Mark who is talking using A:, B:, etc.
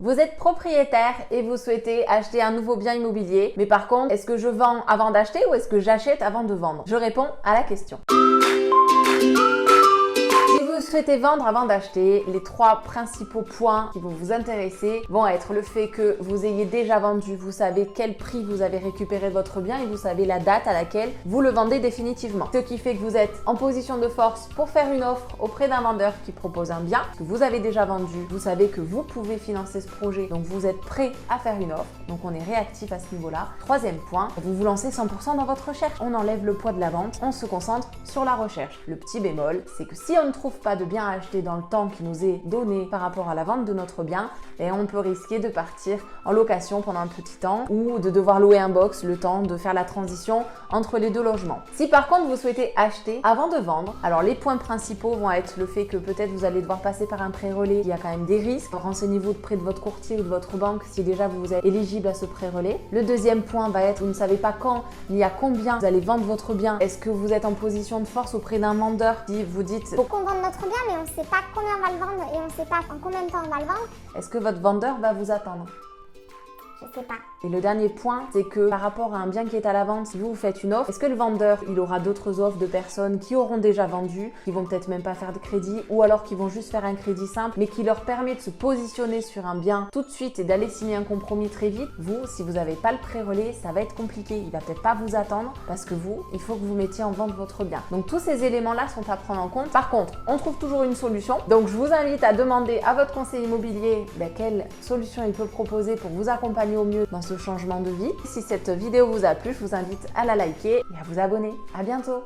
A: Vous êtes propriétaire et vous souhaitez acheter un nouveau bien immobilier, mais par contre, est-ce que je vends avant d'acheter ou est-ce que j'achète avant de vendre? Je réponds à la question. Si vous souhaitez vendre avant d'acheter, les 3 principaux points qui vont vous intéresser vont être le fait que vous ayez déjà vendu, vous savez quel prix vous avez récupéré votre bien et vous savez la date à laquelle vous le vendez définitivement. Ce qui fait que vous êtes en position de force pour faire une offre auprès d'un vendeur qui propose un bien que vous avez déjà vendu. Vous savez que vous pouvez financer ce projet, donc vous êtes prêt à faire une offre. Donc on est réactif à ce niveau-là. 3e point, vous vous lancez 100% dans votre recherche. On enlève le poids de la vente, on se concentre sur la recherche. Le petit bémol, c'est que si on ne trouve pas de bien à acheter dans le temps qui nous est donné par rapport à la vente de notre bien, et on peut risquer de partir en location pendant un petit temps ou de devoir louer un box le temps de faire la transition entre les 2 logements. Si par contre vous souhaitez acheter avant de vendre, alors les points principaux vont être le fait que peut-être vous allez devoir passer par un prêt relais, il y a quand même des risques. Renseignez-vous auprès de votre courtier ou de votre banque si déjà vous êtes éligible à ce prêt relais. Le 2e point va être vous ne savez pas quand ni à combien vous allez vendre votre bien. Est-ce que vous êtes en position de force auprès d'un vendeur si vous dites
B: faut qu'on vende notre bien mais on ne sait pas combien on va le vendre et on ne sait pas en combien de temps on va le vendre?
A: Est-ce que votre vendeur va vous attendre?
B: Je sais pas.
A: Et le dernier point, c'est que par rapport à un bien qui est à la vente, si vous faites une offre, est-ce que le vendeur, il aura d'autres offres de personnes qui auront déjà vendu, qui vont peut-être même pas faire de crédit, ou alors qui vont juste faire un crédit simple, mais qui leur permet de se positionner sur un bien tout de suite et d'aller signer un compromis très vite? Vous, si vous n'avez pas le pré-relais, ça va être compliqué. Il va peut-être pas vous attendre parce que vous, il faut que vous mettiez en vente votre bien. Donc tous ces éléments-là sont à prendre en compte. Par contre, on trouve toujours une solution. Donc je vous invite à demander à votre conseiller immobilier quelle solution il peut proposer pour vous accompagner au mieux dans ce changement de vie. Si cette vidéo vous a plu, je vous invite à la liker et à vous abonner. À bientôt!